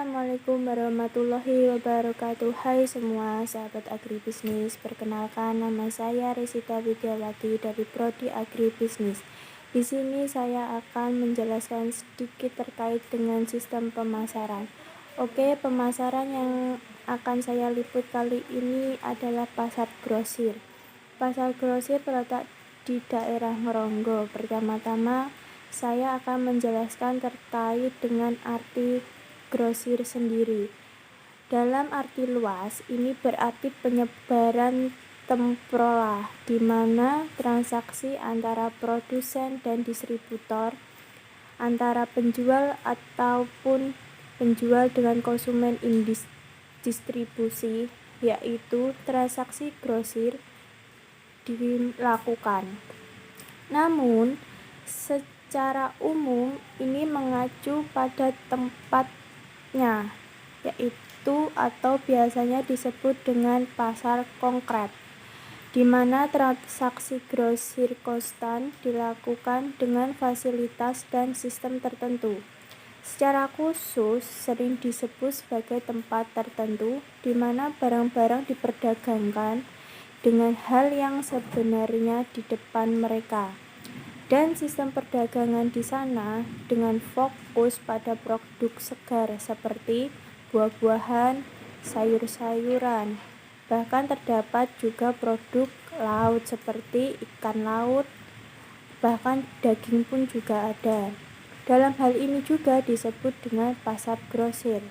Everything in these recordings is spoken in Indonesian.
Assalamualaikum warahmatullahi wabarakatuh. Hai semua sahabat agribisnis, perkenalkan nama saya Resita Widiawati dari Prodi Agribisnis. Di sini saya akan menjelaskan sedikit terkait dengan sistem pemasaran. Oke, pemasaran yang akan saya liput kali ini adalah pasar grosir. Pasar grosir terletak di daerah Ngeronggo. Pertama-tama saya akan menjelaskan terkait dengan arti grosir sendiri. Dalam arti luas, ini berarti penyebaran temprolah, di mana transaksi antara produsen dan distributor, antara penjual ataupun penjual dengan konsumen distribusi, yaitu transaksi grosir dilakukan. Namun, secara umum ini mengacu pada tempatnya, yaitu atau biasanya disebut dengan pasar konkret, di mana transaksi grosir konstan dilakukan dengan fasilitas dan sistem tertentu. Secara khusus sering disebut sebagai tempat tertentu di mana barang-barang diperdagangkan dengan hal yang sebenarnya di depan mereka. Dan sistem perdagangan di sana dengan fokus pada produk segar seperti buah-buahan, sayur-sayuran. Bahkan terdapat juga produk laut seperti ikan laut, bahkan daging pun juga ada. Dalam hal ini juga disebut dengan pasar grosir.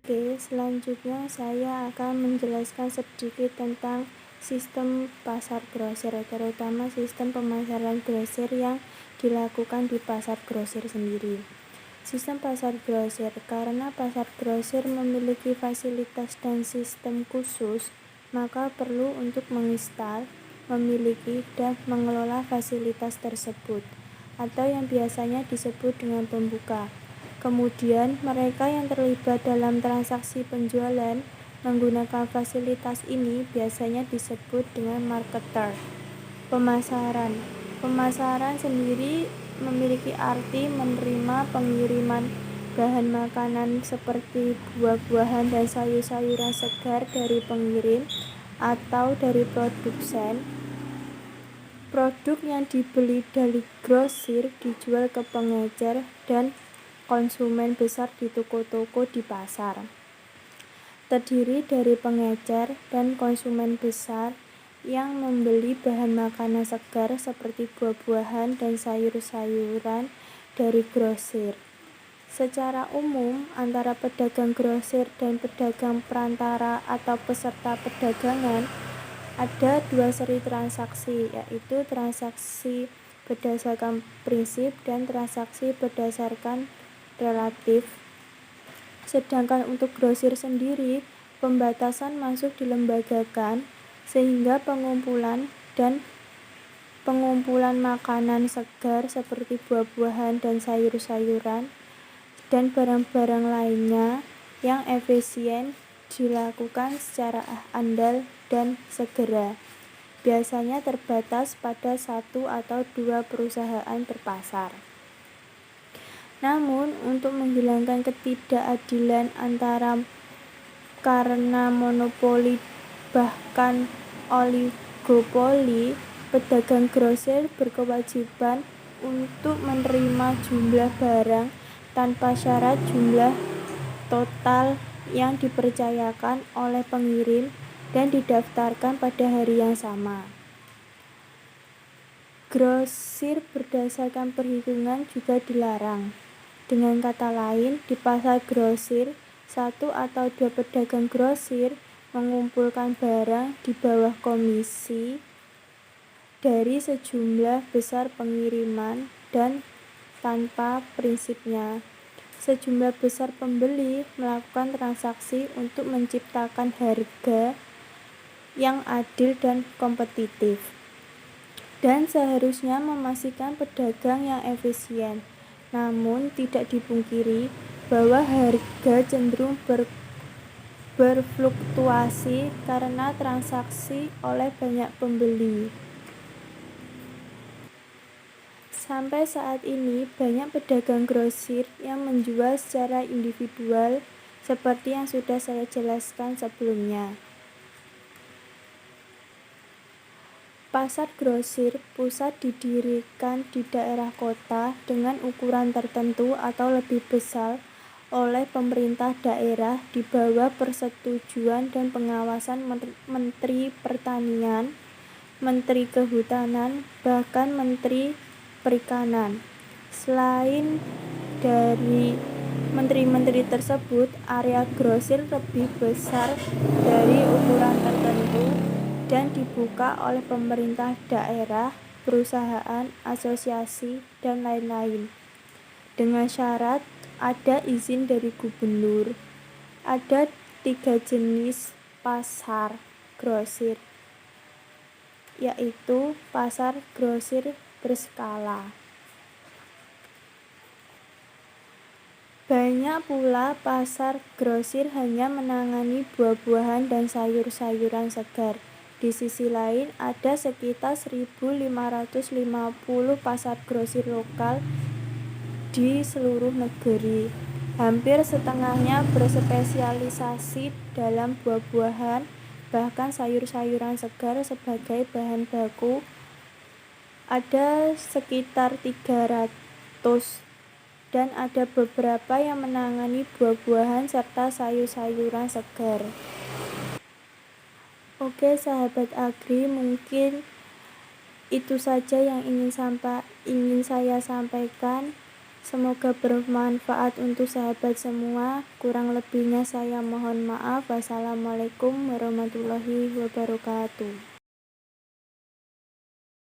Oke, selanjutnya saya akan menjelaskan sedikit tentang sistem pasar grosir, terutama sistem pemasaran grosir yang dilakukan di pasar grosir sendiri. Sistem pasar grosir, karena pasar grosir memiliki fasilitas dan sistem khusus, maka perlu untuk menginstal, memiliki, dan mengelola fasilitas tersebut, atau yang biasanya disebut dengan pembuka. Kemudian, mereka yang terlibat dalam transaksi penjualan menggunakan fasilitas ini biasanya disebut dengan marketer. Pemasaran sendiri memiliki arti menerima pengiriman bahan makanan seperti buah-buahan dan sayur-sayuran segar dari pengirim atau dari produsen. Produk yang dibeli dari grosir dijual ke pengecer dan konsumen besar di toko-toko di pasar. Terdiri dari pengecer dan konsumen besar yang membeli bahan makanan segar seperti buah-buahan dan sayur-sayuran dari grosir. Secara umum, antara pedagang grosir dan pedagang perantara atau peserta perdagangan ada dua seri transaksi, yaitu transaksi berdasarkan prinsip dan transaksi berdasarkan relatif. Sedangkan untuk grosir sendiri, pembatasan masuk dilembagakan sehingga pengumpulan makanan segar seperti buah-buahan dan sayur-sayuran dan barang-barang lainnya yang efisien dilakukan secara andal dan segera. Biasanya terbatas pada satu atau dua perusahaan berpasar. Namun, untuk menghilangkan ketidakadilan karena monopoli bahkan oligopoli, pedagang grosir berkewajiban untuk menerima jumlah barang tanpa syarat jumlah total yang dipercayakan oleh pengirim dan didaftarkan pada hari yang sama. Grosir berdasarkan perhitungan juga dilarang. Dengan kata lain, di pasar grosir, satu atau dua pedagang grosir mengumpulkan barang di bawah komisi dari sejumlah besar pengiriman dan tanpa prinsipnya. Sejumlah besar pembeli melakukan transaksi untuk menciptakan harga yang adil dan kompetitif, dan seharusnya memastikan pedagang yang efisien. Namun, tidak dipungkiri bahwa harga cenderung berfluktuasi karena transaksi oleh banyak pembeli. Sampai saat ini, banyak pedagang grosir yang menjual secara individual seperti yang sudah saya jelaskan sebelumnya. Pasar grosir pusat didirikan di daerah kota dengan ukuran tertentu atau lebih besar oleh pemerintah daerah di bawah persetujuan dan pengawasan Menteri Pertanian, Menteri Kehutanan, bahkan Menteri Perikanan. Selain dari menteri-menteri tersebut, area grosir lebih besar dari ukuran tertentu dan dibuka oleh pemerintah daerah, perusahaan, asosiasi, dan lain-lain. Dengan syarat ada izin dari gubernur. Ada 3 jenis pasar grosir, yaitu pasar grosir berskala. Banyak pula pasar grosir hanya menangani buah-buahan dan sayur-sayuran segar. Di sisi lain, ada sekitar 1.550 pasar grosir lokal di seluruh negeri. Hampir setengahnya berspesialisasi dalam buah-buahan, bahkan sayur-sayuran segar sebagai bahan baku. Ada sekitar 300 dan ada beberapa yang menangani buah-buahan serta sayur-sayuran segar. Oke sahabat agri, mungkin itu saja yang ingin saya sampaikan. Semoga bermanfaat untuk sahabat semua. Kurang lebihnya saya mohon maaf. Wassalamualaikum warahmatullahi wabarakatuh.